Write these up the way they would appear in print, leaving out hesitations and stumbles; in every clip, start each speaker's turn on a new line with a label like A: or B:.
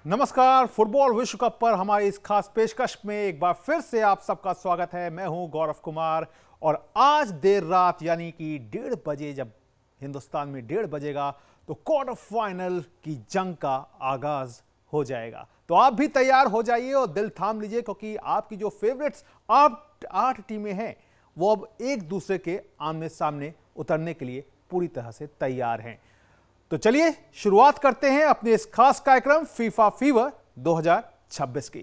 A: नमस्कार। फुटबॉल विश्व कप पर हमारी इस खास पेशकश में एक बार फिर से आप सबका स्वागत है। मैं हूं गौरव कुमार और आज देर रात यानी कि 1:30 बजे, जब हिंदुस्तान में 1:30 बजेगा तो क्वार्टर फाइनल की जंग का आगाज हो जाएगा। तो आप भी तैयार हो जाइए और दिल थाम लीजिए, क्योंकि आपकी जो फेवरेट्स 8 टीमें हैं वो अब एक दूसरे के आमने सामने उतरने के लिए पूरी तरह से तैयार हैं। तो चलिए शुरुआत करते हैं अपने इस खास कार्यक्रम फीफा फीवर 2026 की।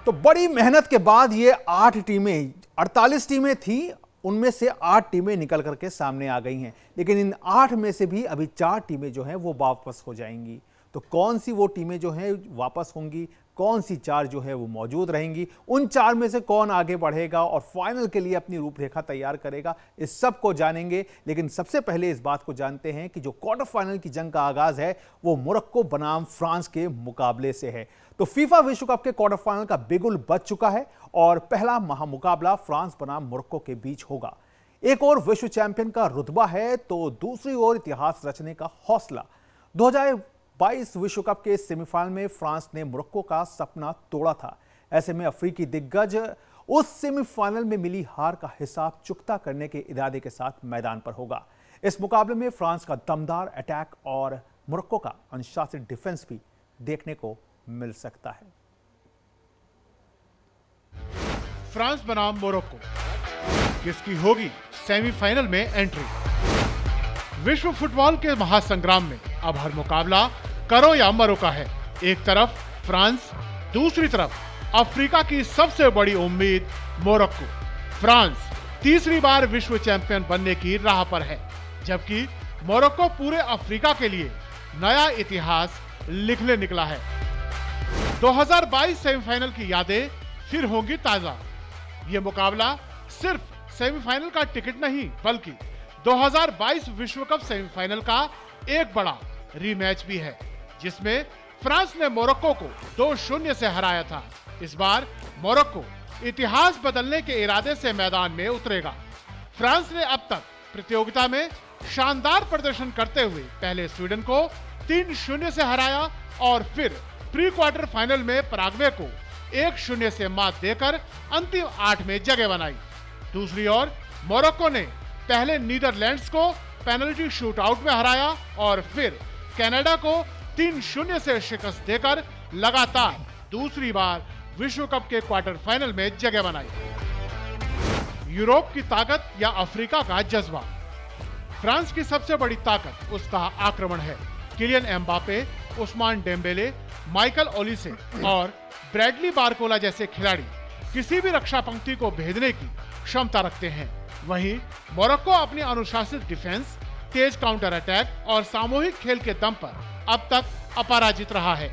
A: तो बड़ी मेहनत के बाद ये 8 टीमें, 48 टीमें थी, उनमें से 8 टीमें निकल करके सामने आ गई हैं। लेकिन इन 8 में से भी अभी 4 टीमें जो हैं वो वापस हो जाएंगी। तो कौन सी वो टीमें जो हैं वापस होंगी, कौन सी 4 जो है वो मौजूद रहेंगी, उन 4 में से कौन आगे बढ़ेगा और फाइनल के लिए अपनी रूपरेखा तैयार करेगा, इस सब को जानेंगे। लेकिन सबसे पहले इस बात को जानते हैं कि जो क्वार्टर फाइनल की जंग का आगाज है वो मोरक्को बनाम फ्रांस के मुकाबले से है। तो फीफा विश्व कप के क्वार्टर फाइनल का बिगुल बज चुका है और पहला महामुकाबला फ्रांस बनाम मोरक्को के बीच होगा। एक और विश्व चैंपियन का रुतबा है तो दूसरी ओर इतिहास रचने का हौसला। 2022 विश्व कप के सेमीफाइनल में फ्रांस ने मोरक्को का सपना तोड़ा था। ऐसे में अफ्रीकी दिग्गज उस सेमीफाइनल में मिली हार का हिसाब चुकता करने के इरादे के साथ मैदान पर होगा। इस मुकाबले में फ्रांस का दमदार अटैक और मोरक्को का अनुशासित डिफेंस भी देखने को मिल सकता है।
B: फ्रांस बनाम मोरक्को, किसकी होगी सेमीफाइनल में एंट्री? विश्व फुटबॉल के महासंग्राम में अब हर मुकाबला करो या मरो का है। एक तरफ फ्रांस, दूसरी तरफ अफ्रीका की सबसे बड़ी उम्मीद मोरक्को। फ्रांस तीसरी बार विश्व चैंपियन बनने की राह पर है, जबकि मोरक्को पूरे अफ्रीका के लिए नया इतिहास लिखने निकला है। 2022 सेमीफाइनल की यादें फिर होंगी ताजा। ये मुकाबला सिर्फ सेमीफाइनल का टिकट नहीं, बल्कि 2022 विश्व कप सेमीफाइनल का एक बड़ा रीमैच भी है, जिसमें फ्रांस ने मोरक्को को 2-0 से हराया था। इस बार मोरक्को इतिहास बदलने के इरादे से मैदान में उतरेगा। फ्रांस ने अब तक प्रतियोगिता में शानदार प्रदर्शन करते हुए पहले स्वीडन को 3-0 से हराया और फिर प्री क्वार्टर फाइनल में पराग्वे को 1-0 से मात देकर अंतिम 8 में जगह बनाई। दूसरी ओर मोरक्को ने पहले नीदरलैंड्स को पेनल्टी शूटआउट में हराया और फिर कनाडा को 3-0 से शिकस्त देकर लगातार दूसरी बार विश्व कप के क्वार्टर फाइनल में जगह बनाई। यूरोप की ताकत या अफ्रीका का जज्बा? फ्रांस की सबसे बड़ी ताकत उसका आक्रमण है। Kylian Mbappe, Ousmane Dembele, Michael Olise और ब्रैडली बारकोला जैसे खिलाड़ी किसी भी रक्षा पंक्ति को भेदने की क्षमता रखते हैं। वहीं मोरक्को अपनी अनुशासित डिफेंस, तेज काउंटर अटैक और सामूहिक खेल के दम पर अब तक अपराजित रहा है।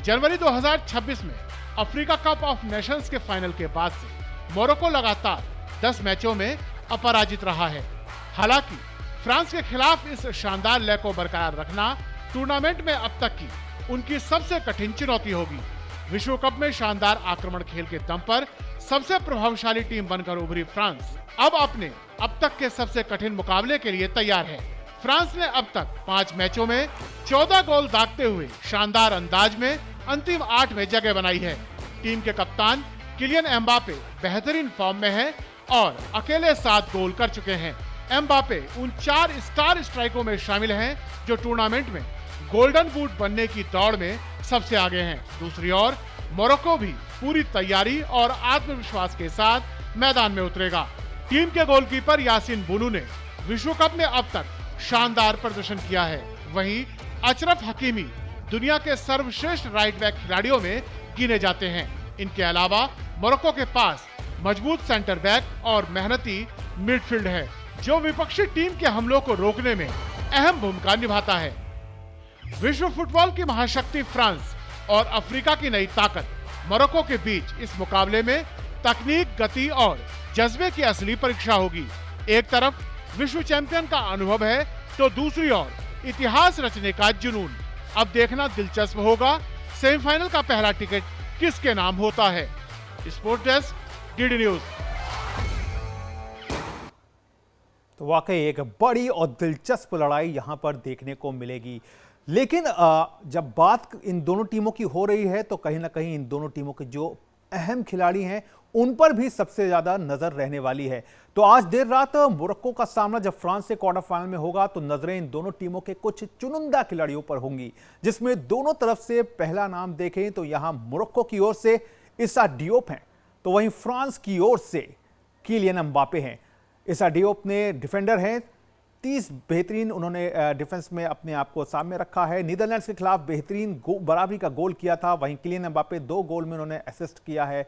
B: जनवरी 2026 में अफ्रीका कप ऑफ नेशंस के फाइनल के बाद से मोरक्को लगातार 10 मैचों में अपराजित रहा है। हालांकि फ्रांस के खिलाफ इस शानदार लय को बरकरार रखना टूर्नामेंट में अब तक की उनकी सबसे कठिन चुनौती होगी। विश्व कप में शानदार आक्रमण खेल के दम पर सबसे प्रभावशाली टीम बनकर उभरी फ्रांस अब अपने अब तक के सबसे कठिन मुकाबले के लिए तैयार है। फ्रांस ने अब तक 5 मैचों में 14 गोल दागते हुए शानदार अंदाज में अंतिम 8 में जगह बनाई है। टीम के कप्तान किलियन एम्बापे बेहतरीन फॉर्म में है और अकेले 7 गोल कर चुके हैं। एम्बापे उन 4 स्टार स्ट्राइकों में शामिल हैं जो टूर्नामेंट में गोल्डन बूट बनने की दौड़ में सबसे आगे हैं। दूसरी ओर मोरक्को भी पूरी तैयारी और आत्मविश्वास के साथ मैदान में उतरेगा। टीम के गोलकीपर यासीन बुनू ने विश्व कप में अब तक शानदार प्रदर्शन किया है। वहीं अशरफ हकीमी दुनिया के सर्वश्रेष्ठ राइट बैक खिलाड़ियों में गिने जाते हैं। इनके अलावा मोरक्को के पास मजबूत सेंटर बैक और मेहनती मिडफील्ड है। जो विपक्षी टीम के हमलों को रोकने में अहम भूमिका निभाता है। विश्व फुटबॉल की महाशक्ति फ्रांस और अफ्रीका की नई ताकत मोरक्को के बीच इस मुकाबले में तकनीक, गति और जज्बे की असली परीक्षा होगी। एक तरफ विश्व चैंपियन का अनुभव है तो दूसरी ओर इतिहास रचने का जुनून। अब देखना दिलचस्प होगा सेमीफाइनल का पहला टिकट किसके नाम होता है। Sports desk, DD news.
A: तो वाकई एक बड़ी और दिलचस्प लड़ाई यहां पर देखने को मिलेगी। लेकिन जब बात इन दोनों टीमों की हो रही है तो कहीं ना कहीं इन दोनों टीमों के जो अहम खिलाड़ी हैं उन पर भी सबसे ज्यादा नजर रहने वाली है। तो आज देर रात मोरक्को का सामना जब फ्रांस से क्वार्टर फाइनल में होगा तो नजरें इन दोनों टीमों के कुछ चुनिंदा खिलाड़ियों पर होंगी, जिसमें दोनों तरफ से पहला नाम देखें तो यहां मोरक्को की ओर से ईसा डियोप हैं, तो वहीं फ्रांस की ओर से किलियन एम्बापे हैं। ईसा डियोप ने डिफेंडर हैं, 30 बेहतरीन उन्होंने डिफेंस में अपने आप को सामने रखा है। नीदरलैंड्स के खिलाफ बेहतरीन बराबरी का गोल किया था। वहीं किलियन एम्बापे 2 गोल में उन्होंने असिस्ट किया है।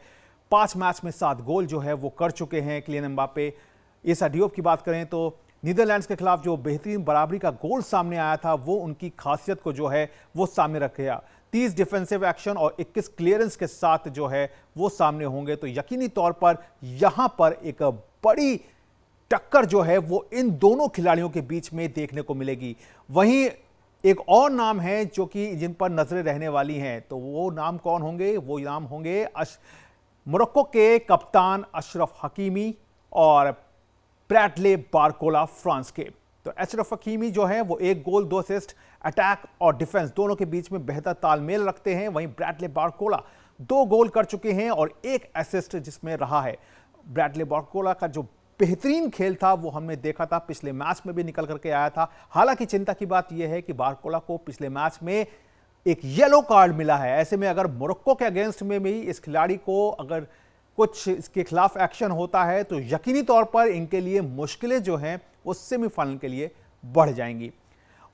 A: 5 मैच में 7 गोल जो है वो कर चुके हैं किलियन एम्बापे। ईसा डियोप की बात करें तो नीदरलैंड्स के खिलाफ जो बेहतरीन बराबरी का गोल सामने आया था वो उनकी खासियत को जो है वो सामने रखेगा। 30 डिफेंसिव एक्शन और 21 क्लियरेंस के साथ जो है वो सामने होंगे, तो यकीनी तौर पर यहां पर एक बड़ी टक्कर जो है वो इन दोनों खिलाड़ियों के बीच में देखने को मिलेगी। वहीं एक और नाम है जो कि जिन पर नजरें रहने वाली हैं, तो वो नाम कौन होंगे? वो नाम होंगे मोरक्को के कप्तान अशरफ हकीमी और ब्रैडले बारकोला फ्रांस के। तो अशरफ हकीमी जो है वो 1 गोल 2 असिस्ट, अटैक और डिफेंस दोनों के बीच में बेहतर तालमेल रखते हैं। वहीं ब्रैडले बारकोला 2 गोल कर चुके हैं और 1 असिस्ट जिसमें रहा है। ब्रैडले बारकोला का जो बेहतरीन खेल था वो हमने देखा था, पिछले मैच में भी निकल करके आया था। हालांकि चिंता की बात यह है कि बारकोला को पिछले मैच में एक येलो कार्ड मिला है। ऐसे में अगर मोरक्को के अगेंस्ट में भी इस खिलाड़ी को अगर कुछ इसके खिलाफ एक्शन होता है तो यकीनी तौर पर इनके लिए मुश्किलें जो हैं वो सेमीफाइनल के लिए बढ़ जाएंगी।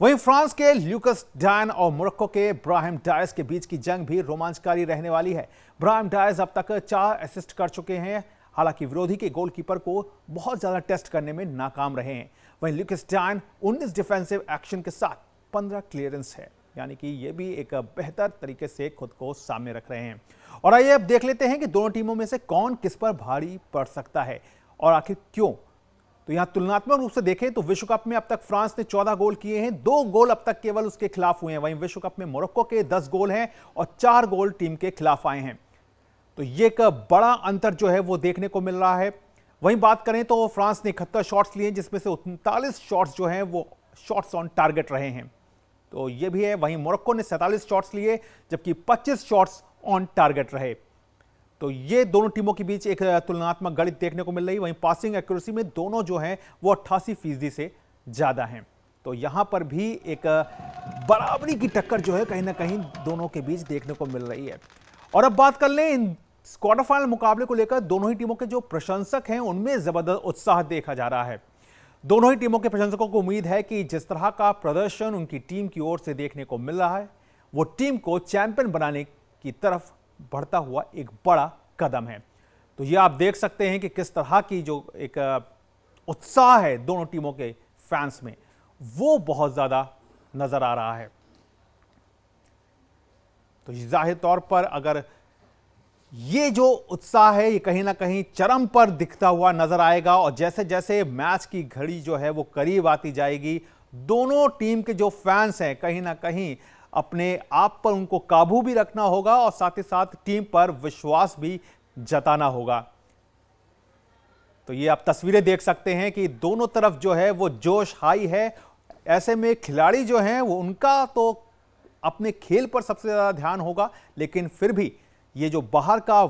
A: वहीं फ्रांस के ल्यूकस डायन और मोरक्को के ब्राहिम डायस के बीच की जंग भी रोमांचकारी रहने वाली है। ब्राहिम डायस अब तक 4 असिस्ट कर चुके हैं, हालांकि विरोधी के गोलकीपर को बहुत ज्यादा टेस्ट करने में नाकाम रहे हैं। वहीं ल्यूकस डायन 19 डिफेंसिव एक्शन के साथ 15 क्लियरेंस है, यानी कि ये भी एक बेहतर तरीके से खुद को सामने रख रहे हैं। और आइए अब देख लेते हैं कि दोनों टीमों में से कौन किस पर भारी पड़ सकता है और आखिर क्यों। तो यहां तुलनात्मक रूप से देखें तो विश्व कप में अब तक फ्रांस ने 14 गोल किए हैं, 2 गोल अब तक केवल उसके खिलाफ हुए हैं। वहीं विश्व कप में मोरक्को के 10 गोल हैं और 4 गोल टीम के खिलाफ आए हैं। तो ये एक बड़ा अंतर जो है वो देखने को मिल रहा है। वहीं बात करें तो फ्रांस ने 71 शॉट्स लिए, जिसमें से 39 शॉट्स जो हैं वो शॉट्स ऑन टारगेट रहे हैं, तो ये भी है। वहीं मोरक्को ने 47 शॉट्स लिए जबकि 25 शॉट्स ऑन टारगेट रहे। तो ये दोनों टीमों के बीच एक तुलनात्मक गणित देखने को मिल रही है। वहीं पासिंग एक्यूरेसी में दोनों जो हैं वो 88% से ज्यादा हैं। तो यहां पर भी एक बराबरी की टक्कर जो है कहीं ना कहीं दोनों के बीच देखने को मिल रही है। और अब बात कर लें इन क्वार्टर फाइनल मुकाबले को लेकर दोनों ही टीमों के जो प्रशंसक हैं उनमें जबरदस्त उत्साह देखा जा रहा है। दोनों ही टीमों के प्रशंसकों को उम्मीद है कि जिस तरह का प्रदर्शन उनकी टीम की ओर से देखने को मिल रहा है वो टीम को चैंपियन बनाने की तरफ बढ़ता हुआ एक बड़ा कदम है। तो ये आप देख सकते हैं कि किस तरह की जो एक उत्साह है दोनों टीमों के फैंस में वो बहुत ज्यादा नजर आ रहा है। तो जाहिर तौर पर अगर ये जो उत्साह है ये कहीं ना कहीं चरम पर दिखता हुआ नजर आएगा और जैसे जैसे मैच की घड़ी जो है वो करीब आती जाएगी, दोनों टीम के जो फैंस हैं कहीं ना कहीं अपने आप पर उनको काबू भी रखना होगा और साथ ही साथ टीम पर विश्वास भी जताना होगा। तो ये आप तस्वीरें देख सकते हैं कि दोनों तरफ जो है वो जोश हाई है। ऐसे में खिलाड़ी जो हैं वो उनका तो अपने खेल पर सबसे ज्यादा ध्यान होगा, लेकिन फिर भी ये जो बाहर का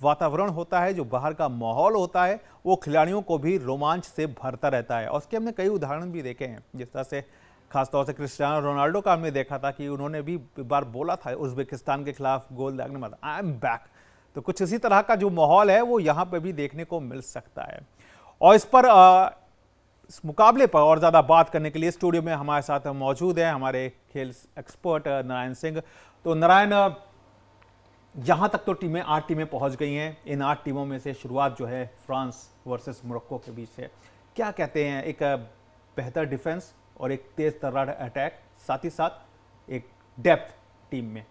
A: वातावरण होता है, जो बाहर का माहौल होता है, वो खिलाड़ियों को भी रोमांच से भरता रहता है। और उसके हमने कई उदाहरण भी देखे हैं, जिस तरह से खासतौर से क्रिस्टियानो रोनाल्डो का हमने देखा था कि उन्होंने भी एक बार बोला था उज्बेकिस्तान के खिलाफ गोल लगने में, आई एम बैक। तो कुछ इसी तरह का जो माहौल है वो यहाँ पे भी देखने को मिल सकता है। और इस पर इस मुकाबले पर और ज़्यादा बात करने के लिए स्टूडियो में हमारे साथ मौजूद है हमारे खेल एक्सपर्ट नारायण सिंह। तो नारायण, यहाँ तक तो 8 टीमें पहुँच गई हैं। इन 8 टीमों में से शुरुआत जो है फ्रांस वर्सेस मोरक्को के बीच है, क्या कहते हैं, एक बेहतर डिफेंस और एक तेज तर्रार अटैक, साथ ही साथ एक डेप्थ टीम में।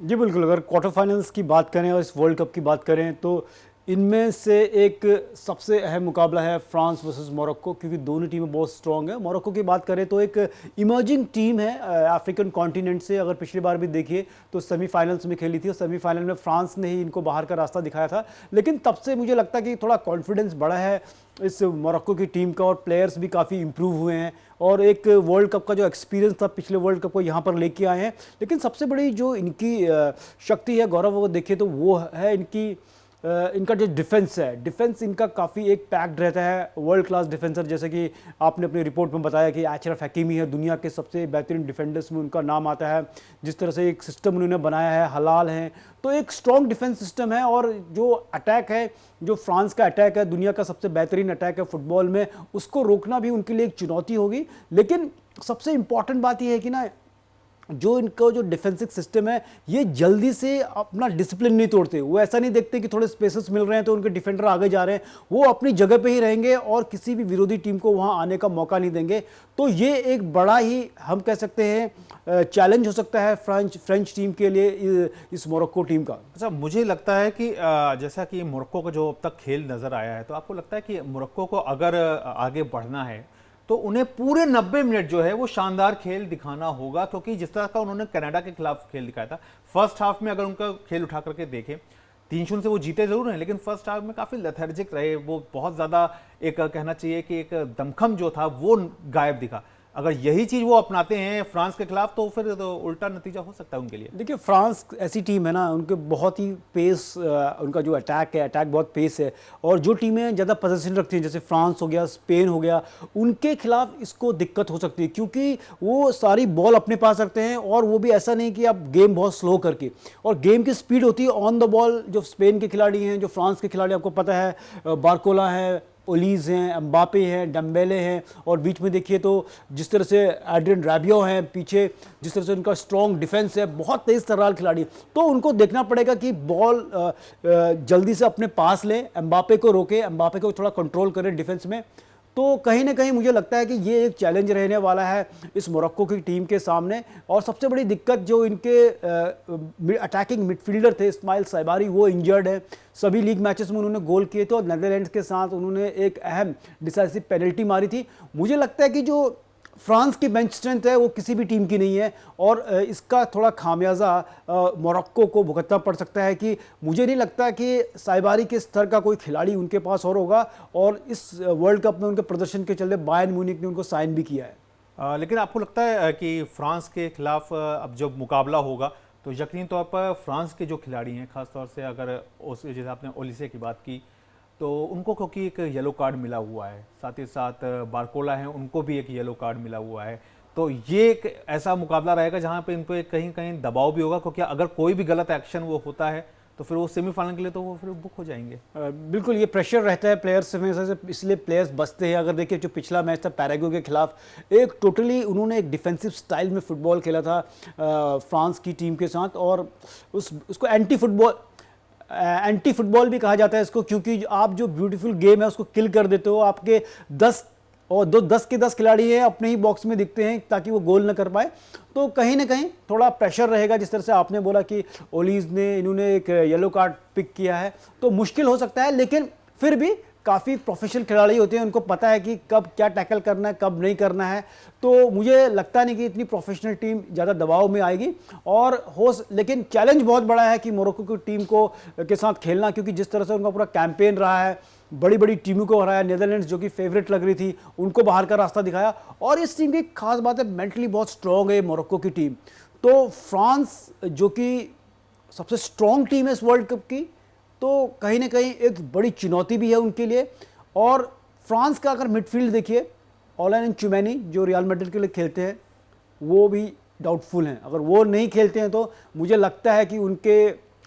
C: जी बिल्कुल, अगर क्वार्टर फाइनल्स की बात करें और इस वर्ल्ड कप की बात करें तो इनमें से एक सबसे अहम मुकाबला है फ्रांस वर्सेस मोरक्को, क्योंकि दोनों टीमें बहुत स्ट्रॉन्ग है। मोरक्को की बात करें तो एक इमर्जिंग टीम है अफ्रीकन कॉन्टिनेंट से। अगर पिछली बार भी देखिए तो सेमीफाइनल्स में खेली थी और सेमीफाइनल में फ्रांस ने ही इनको बाहर का रास्ता दिखाया था, लेकिन तब से मुझे लगता है कि थोड़ा कॉन्फिडेंस बढ़ा है इस मोरक्को की टीम का और प्लेयर्स भी काफ़ी इंप्रूव हुए हैं और एक वर्ल्ड कप का जो एक्सपीरियंस था पिछले वर्ल्ड कप को यहाँ पर लेके आए हैं। लेकिन सबसे बड़ी जो इनकी शक्ति है गौरव, वो देखिए तो वो है इनका जो डिफेंस है। डिफेंस इनका काफ़ी एक पैक्ड रहता है, वर्ल्ड क्लास डिफेंसर, जैसे कि आपने अपनी रिपोर्ट में बताया कि अशरफ हकीमी है, दुनिया के सबसे बेहतरीन डिफेंडर्स में उनका नाम आता है। जिस तरह से एक सिस्टम उन्होंने बनाया है, हलाल हैं, तो एक स्ट्रॉन्ग डिफेंस सिस्टम है। और जो अटैक है, जो फ्रांस का अटैक है, दुनिया का सबसे बेहतरीन अटैक है फुटबॉल में, उसको रोकना भी उनके लिए एक चुनौती होगी। लेकिन सबसे इंपॉर्टेंट बात यह है कि ना, जो इनका जो डिफेंसिव सिस्टम है, ये जल्दी से अपना डिसिप्लिन नहीं तोड़ते। वो ऐसा नहीं देखते कि थोड़े स्पेसेस मिल रहे हैं तो उनके डिफेंडर आगे जा रहे हैं, वो अपनी जगह पे ही रहेंगे और किसी भी विरोधी टीम को वहां आने का मौका नहीं देंगे। तो ये एक बड़ा ही, हम कह सकते हैं, चैलेंज हो सकता है फ्रेंच टीम के लिए इस मोरक्को टीम का।
A: अच्छा, मुझे लगता है कि जैसा कि मोरक्को का जो अब तक खेल नज़र आया है, तो आपको लगता है कि मोरक्को को अगर आगे बढ़ना है तो उन्हें पूरे 90 मिनट जो है वो शानदार खेल दिखाना होगा, क्योंकि जिस तरह का उन्होंने कनाडा के खिलाफ खेल दिखाया था, फर्स्ट हाफ में अगर उनका खेल उठा करके देखें, 3-0 से वो जीते जरूर हैं, लेकिन फर्स्ट हाफ में काफ़ी लेथर्जिक रहे। वो बहुत ज़्यादा, एक कहना चाहिए कि एक दमखम जो था वो गायब दिखा। अगर यही चीज़ वो अपनाते हैं फ्रांस के खिलाफ तो फिर तो उल्टा नतीजा हो सकता है उनके लिए।
C: देखिए, फ्रांस ऐसी टीम है ना, उनके बहुत ही पेस, उनका जो अटैक है, अटैक बहुत पेस है। और जो टीमें ज़्यादा पोजीशन रखती हैं, जैसे फ्रांस हो गया, स्पेन हो गया, उनके खिलाफ इसको दिक्कत हो सकती है, क्योंकि वो सारी बॉल अपने पास रखते हैं। और वो भी ऐसा नहीं कि आप गेम बहुत स्लो करके, और गेम की स्पीड होती है ऑन द बॉल। जो स्पेन के खिलाड़ी हैं, जो फ्रांस के खिलाड़ी, आपको पता है, बारकोला है, ओलीज हैं, एम्बापे हैं, डम्बेले हैं, और बीच में देखिए तो जिस तरह से एड्रियन रैबियो हैं, पीछे जिस तरह से उनका स्ट्रॉन्ग डिफेंस है, बहुत तेज तर्रार खिलाड़ी। तो उनको देखना पड़ेगा कि बॉल जल्दी से अपने पास ले, एम्बापे को रोके, एम्बापे को थोड़ा कंट्रोल करे डिफेंस में। तो कहीं ना कहीं मुझे लगता है कि ये एक चैलेंज रहने वाला है इस मोरक्को की टीम के सामने। और सबसे बड़ी दिक्कत, जो इनके अटैकिंग मिडफील्डर थे इस्माइल साइबारी, वो इंजर्ड है। सभी लीग मैचेस में उन्होंने गोल किए थे और नेदरलैंड्स के साथ उन्होंने एक अहम डिसाइसिव पेनल्टी मारी थी। मुझे लगता है कि जो फ्रांस की बेंच स्ट्रेंथ है वो किसी भी टीम की नहीं है, और इसका थोड़ा खामियाजा मोरक्को को भुगतना पड़ सकता है। कि मुझे नहीं लगता कि साइबारी के स्तर का कोई खिलाड़ी उनके पास और होगा, और इस वर्ल्ड कप में उनके प्रदर्शन के चलते बायर्न म्यूनिख ने उनको साइन भी किया है।
A: लेकिन आपको लगता है कि फ्रांस के खिलाफ अब जब मुकाबला होगा तो यकीनी तौर पर फ्रांस के जो खिलाड़ी हैं, खासतौर से अगर जैसे आपने ओलिसे की बात की, तो उनको क्योंकि एक येलो कार्ड मिला हुआ है, साथ ही साथ बारकोला हैं, उनको भी एक येलो कार्ड मिला हुआ है, तो ये एक ऐसा मुकाबला रहेगा जहां पे इन पे कहीं कहीं दबाव भी होगा, क्योंकि अगर कोई भी गलत एक्शन वो होता है तो फिर वो सेमीफाइनल के लिए तो वो फिर बुक हो जाएंगे।
C: बिल्कुल, ये प्रेशर रहता है प्लेयर्स में, इसलिए प्लेयर्स बचते हैं। अगर देखिए, जो पिछला मैच था पैराग्वे के खिलाफ, एक टोटली उन्होंने एक डिफेंसिव स्टाइल में फुटबॉल खेला था फ्रांस की टीम के साथ, और उसको एंटी फुटबॉल भी कहा जाता है इसको, क्योंकि आप जो ब्यूटीफुल गेम है उसको किल कर देते हो। आपके 10 के 10 खिलाड़ी हैं अपने ही बॉक्स में दिखते हैं ताकि वो गोल न कर पाए। तो कहीं ना कहीं थोड़ा प्रेशर रहेगा। जिस तरह से आपने बोला कि ओलीज ने, इन्होंने एक येलो कार्ड पिक किया है, तो मुश्किल हो सकता है, लेकिन फिर भी काफ़ी प्रोफेशनल खिलाड़ी होते हैं, उनको पता है कि कब क्या टैकल करना है, कब नहीं करना है। तो मुझे लगता नहीं कि इतनी प्रोफेशनल टीम ज़्यादा दबाव में आएगी। लेकिन चैलेंज बहुत बड़ा है कि मोरक्को की टीम के साथ खेलना, क्योंकि जिस तरह से उनका पूरा कैंपेन रहा है, बड़ी बड़ी टीमों को हराया, नेदरलैंड्स जो कि फेवरेट लग रही थी उनको बाहर का रास्ता दिखाया। और इस टीम की खास बात है, मेंटली बहुत स्ट्रॉन्ग है मोरक्को की टीम। तो फ्रांस जो कि सबसे स्ट्रॉन्ग टीम है इस वर्ल्ड कप की, तो कहीं ना कहीं एक बड़ी चुनौती भी है उनके लिए। और फ्रांस का अगर मिडफील्ड देखिए, ऑलाइन चुमैनी जो रियल मैड्रिड के लिए खेलते हैं, वो भी डाउटफुल हैं। अगर वो नहीं खेलते हैं तो मुझे लगता है कि उनके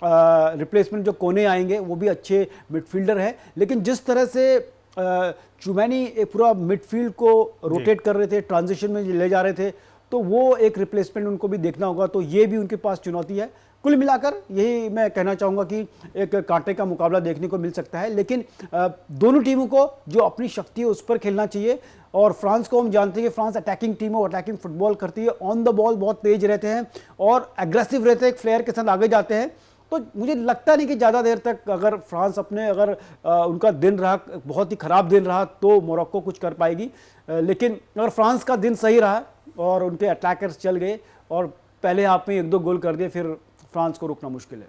C: रिप्लेसमेंट जो कोने आएंगे वो भी अच्छे मिडफील्डर हैं। लेकिन जिस तरह से चुमैनी एक पूरा मिडफील्ड को रोटेट कर रहे थे, ट्रांजिशन में ले जा रहे थे, तो वो एक रिप्लेसमेंट उनको भी देखना होगा। तो ये भी उनके पास चुनौती है। कुल मिलाकर यही मैं कहना चाहूँगा कि एक कांटे का मुकाबला देखने को मिल सकता है, लेकिन दोनों टीमों को जो अपनी शक्ति है उस पर खेलना चाहिए। और फ्रांस को हम जानते हैं कि फ्रांस अटैकिंग टीम है, अटैकिंग फुटबॉल करती है, ऑन द बॉल बहुत तेज रहते हैं और एग्रेसिव रहते हैं, एक फ्लेयर के साथ आगे जाते हैं। तो मुझे लगता नहीं कि ज़्यादा देर तक अगर फ्रांस अपने उनका दिन रहा, बहुत ही ख़राब दिन रहा, तो मोरक्को कुछ कर पाएगी। लेकिन अगर फ्रांस का दिन सही रहा और उनके अटैकर्स चल गए और पहले हाफ में 1-2 गोल कर दिए, फिर फ्रांस को रोकना मुश्किल है।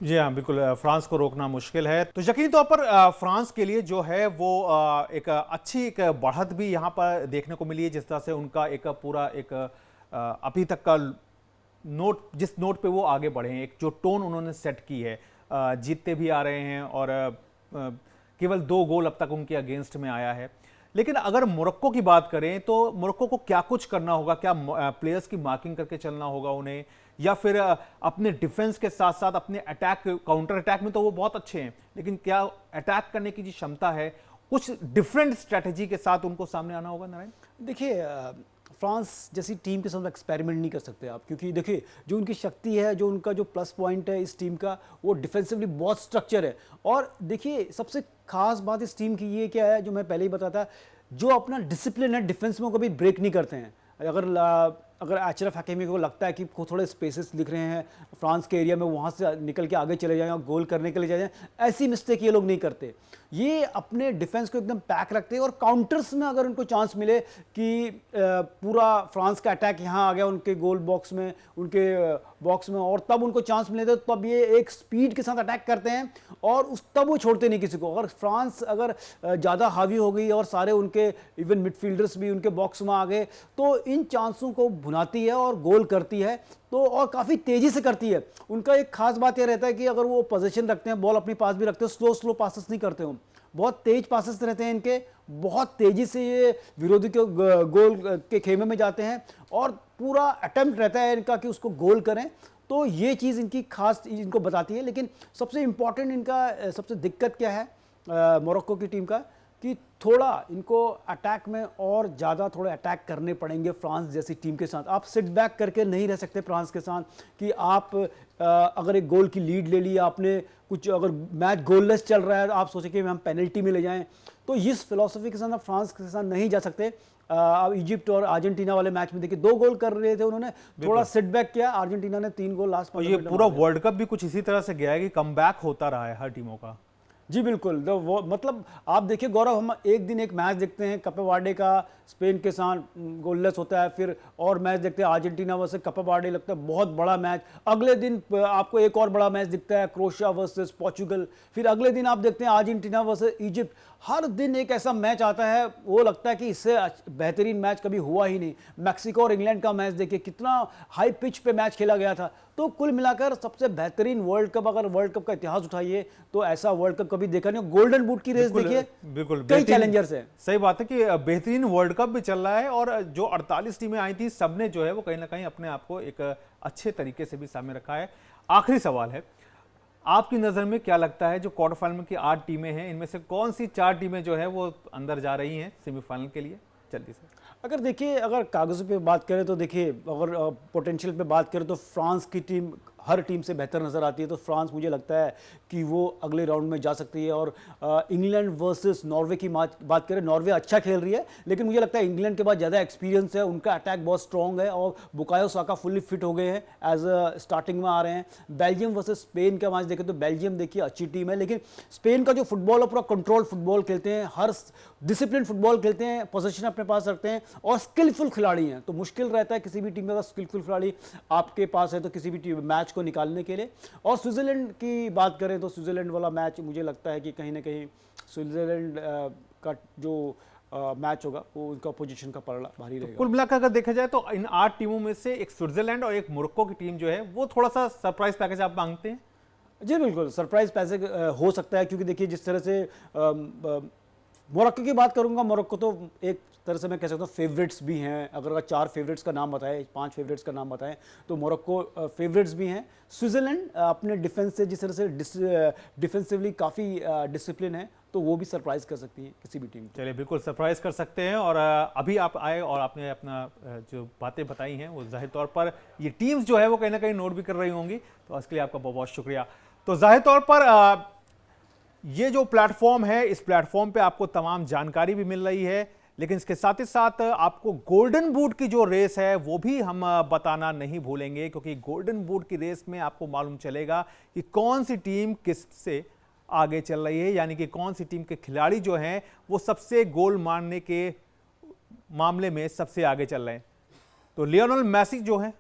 A: जी हाँ, बिल्कुल फ्रांस को रोकना मुश्किल है। तो यकीनी तौर पर फ्रांस के लिए जो है वो एक अच्छी एक बढ़त भी यहाँ पर देखने को मिली है, जिस तरह से उनका एक पूरा एक अभी तक का नोट, जिस नोट पे वो आगे बढ़े हैं, एक जो टोन उन्होंने सेट की है, जीतते भी आ रहे हैं और केवल 2 गोल अब तक उनके अगेंस्ट में आया है। लेकिन अगर मोरक्को की बात करें तो मोरक्को को क्या कुछ करना होगा? क्या प्लेयर्स की मार्किंग करके चलना होगा उन्हें, या फिर अपने डिफेंस के साथ साथ अपने अटैक, काउंटर अटैक में तो वो बहुत अच्छे हैं, लेकिन क्या अटैक करने की जो क्षमता है, कुछ डिफरेंट स्ट्रैटेजी के साथ उनको सामने आना होगा? नारायण,
C: देखिए, फ्रांस जैसी टीम के साथ एक्सपेरिमेंट नहीं कर सकते आप, क्योंकि देखिए जो उनकी शक्ति है, जो उनका जो प्लस पॉइंट है इस टीम का, वो डिफेंसिवली बहुत स्ट्रक्चर है। और देखिए सबसे खास बात इस टीम की ये क्या है, जो मैं पहले ही बताता, जो अपना डिसिप्लिन है डिफेंस में कभी ब्रेक नहीं करते हैं। अगर अशरफ हकीमी को लगता है कि थोड़े स्पेसेस दिख रहे हैं फ्रांस के एरिया में, वहाँ से निकल के आगे चले जाएं और गोल करने के लिए जाएं, ऐसी मिस्टेक ये लोग नहीं करते। ये अपने डिफेंस को एकदम पैक रखते हैं और काउंटर्स में अगर उनको चांस मिले कि पूरा फ्रांस का अटैक यहाँ आ गया उनके गोल बॉक्स में, उनके बॉक्स में, और तब उनको चांस मिले तो तब ये एक स्पीड के साथ अटैक करते हैं और तब वो छोड़ते नहीं किसी को। अगर फ्रांस ज़्यादा हावी हो गई और सारे उनके इवन मिडफील्डर्स भी उनके बॉक्स में आ गए, तो इन चांसों को भुनाती है और गोल करती है, तो और काफ़ी तेज़ी से करती है। उनका एक खास बात यह रहता है कि अगर वो पोजीशन रखते हैं, बॉल अपने पास भी रखते हैं, स्लो पासेस नहीं करते हो, बहुत तेज पासेस रहते हैं इनके, बहुत तेज़ी से ये विरोधी के गोल के खेमे में जाते हैं और पूरा अटेम्प्ट रहता है इनका कि उसको गोल करें। तो ये चीज़ इनकी खास इनको बताती है। लेकिन सबसे इम्पॉर्टेंट इनका सबसे दिक्कत क्या है मोरक्को की टीम का, कि थोड़ा इनको अटैक में और ज़्यादा थोड़े अटैक करने पड़ेंगे फ्रांस जैसी टीम के साथ। आप सिट बैक करके नहीं रह सकते फ्रांस के साथ कि आप अगर एक गोल की लीड ले ली आपने, कुछ अगर मैच गोललेस चल रहा है, आप सोचें कि हम पेनल्टी में ले जाएं, तो इस फिलॉसफी के साथ आप फ्रांस के साथ नहीं जा सकते। अब इजिप्ट और अर्जेंटीना वाले मैच में देखिए 2 गोल कर रहे थे उन्होंने, थोड़ा सेट बैक किया, अर्जेंटीना ने 3 गोल लास्ट में।
A: ये पूरा वर्ल्ड कप भी कुछ इसी तरह से गया है कि कमबैक होता रहा है हर टीमों का।
C: जी बिल्कुल, मतलब आप देखिए गौरव, हम एक दिन एक मैच देखते हैं कप वर्डे का स्पेन के साथ गोललेस होता है, फिर और मैच देखते हैं अर्जेंटीना वर्सेस कप वर्डे, लगता है बहुत बड़ा मैच। अगले दिन आपको एक और बड़ा मैच दिखता है क्रोएशिया वर्सेस पोर्चुगल, फिर अगले दिन आप देखते हैं अर्जेंटीना वर्सेस इजिप्ट। हर दिन एक ऐसा मैच आता है, वो लगता है कि इससे बेहतरीन मैच कभी हुआ ही नहीं। मैक्सिको और इंग्लैंड का मैच देखिए, कितना हाई पिच पे मैच खेला गया था। तो कुल मिलाकर सबसे बेहतरीन वर्ल्ड कप, अगर वर्ल्ड कप का इतिहास उठाइए तो ऐसा वर्ल्ड कप कभी देखा नहीं। गोल्डन बूट की रेस देखिए,
A: बिल्कुल
C: कई चैलेंजर्स हैं।
A: सही बात है कि बेहतरीन वर्ल्ड कप भी चल रहा है और जो 48 टीमें आई थी, सबने जो है वो कहीं ना कहीं अपने आप को एक अच्छे तरीके से भी सामने रखा है। आखिरी सवाल है, आपकी नज़र में क्या लगता है जो क्वार्टर फाइनल की 8 टीमें हैं, इनमें से कौन सी 4 टीमें जो है वो अंदर जा रही हैं सेमीफाइनल के लिए? जल्दी से
C: अगर देखिए, अगर कागज़ों पे बात करें तो देखिए, अगर पोटेंशियल पे बात करें तो फ्रांस की टीम हर टीम से बेहतर नज़र आती है। तो फ्रांस मुझे लगता है कि वो अगले राउंड में जा सकती है। और इंग्लैंड वर्सेस नॉर्वे की बात करें, नॉर्वे अच्छा खेल रही है, लेकिन मुझे लगता है इंग्लैंड के पास ज़्यादा एक्सपीरियंस है, उनका अटैक बहुत स्ट्रॉन्ग है और बुकायो साका फुल्ली फिट हो गए हैं, एज स्टार्टिंग में आ रहे हैं। बेल्जियम वर्सेस स्पेन का मैच देखें तो बेल्जियम देखिए अच्छी टीम है, लेकिन स्पेन का जो फुटबॉल है पूरा कंट्रोल फुटबॉल खेलते हैं, हर डिसिप्लिन फुटबॉल खेलते हैं, पोजीशन अपने पास रखते हैं और स्किलफुल खिलाड़ी हैं। तो मुश्किल रहता है किसी भी टीम का स्किलफुल खिलाड़ी आपके पास है तो किसी भी टीम मैच को निकालने के लिए। और स्विट्जरलैंड की बात करें तो स्विट्जरलैंड वाला मैच मुझे लगता है कि कहीं ना कहीं स्विट्जरलैंड का जो मैच होगा वो उनका पोजीशन का पलड़ा भारी रहेगा।
A: कुल मिलाकर अगर देखा जाए तो इन 8 टीमों में से एक स्विट्जरलैंड और एक मोरक्को की टीम जो है वो थोड़ा सा सरप्राइज पैकेज आप मांगते हैं?
C: जी बिल्कुल, सरप्राइज पैकेज हो सकता है, क्योंकि देखिए जिस तरह से मोरक्को की बात करूंगा, मोरक्को तो एक तरह से मैं कह सकता हूँ फेवरेट्स भी हैं। अगर 4 फेवरेट्स का नाम बताएं, 5 फेवरेट्स का नाम बताएं तो मोरक्को फेवरेट्स भी हैं। स्विट्जरलैंड अपने डिफेंस से जिस तरह से डिफेंसिवली काफ़ी डिसिप्लिन है, तो वो भी सरप्राइज कर सकती है किसी भी टीम को।
A: चलिए, बिल्कुल सरप्राइज कर सकते हैं। और अभी आप आए और आपने अपना जो बातें बताई हैं वो जाहिर तौर पर ये टीम्स जो है वो कहीं ना कहीं नोट भी कर रही होंगी, तो इसके लिए आपका बहुत बहुत शुक्रिया। तो जाहिर तौर पर ये जो प्लेटफॉर्म है, इस प्लेटफॉर्म पे आपको तमाम जानकारी भी मिल रही है, लेकिन इसके साथ ही साथ आपको गोल्डन बूट की जो रेस है वो भी हम बताना नहीं भूलेंगे, क्योंकि गोल्डन बूट की रेस में आपको मालूम चलेगा कि कौन सी टीम किस से आगे चल रही है, यानी कि कौन सी टीम के खिलाड़ी जो हैं वो सबसे गोल मारने के मामले में सबसे आगे चल रहे हैं। तो लियोनेल मेसी जो है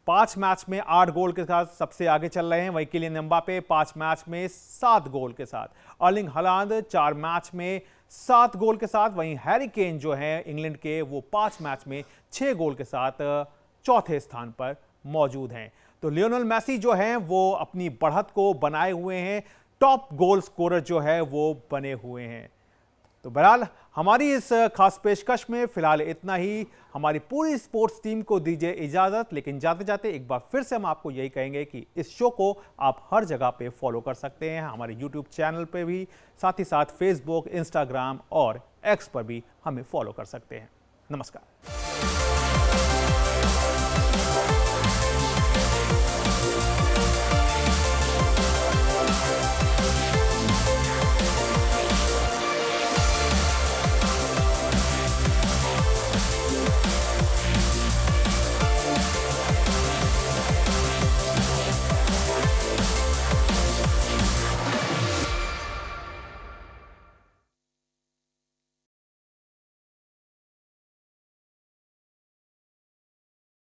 A: 5 मैच में 8 गोल के साथ सबसे आगे चल रहे हैं। वहीं किलियन एम्बापे 5 मैच में 7 गोल के साथ, अर्लिंग हालांड 4 मैच में 7 गोल के साथ, वहीं हैरी केन जो है इंग्लैंड के वो 5 मैच में 6 गोल के साथ चौथे स्थान पर मौजूद हैं। तो लियोनेल मेसी जो हैं वो अपनी बढ़त को बनाए हुए हैं, टॉप गोल स्कोरर जो है वो बने हुए हैं। तो बहरहाल हमारी इस खास पेशकश में फिलहाल इतना ही। हमारी पूरी स्पोर्ट्स टीम को दीजिए इजाजत, लेकिन जाते जाते एक बार फिर से हम आपको यही कहेंगे कि इस शो को आप हर जगह पे फॉलो कर सकते हैं, हमारे यूट्यूब चैनल पे भी, साथ ही साथ फेसबुक, इंस्टाग्राम और एक्स पर भी हमें फॉलो कर सकते हैं। नमस्कार।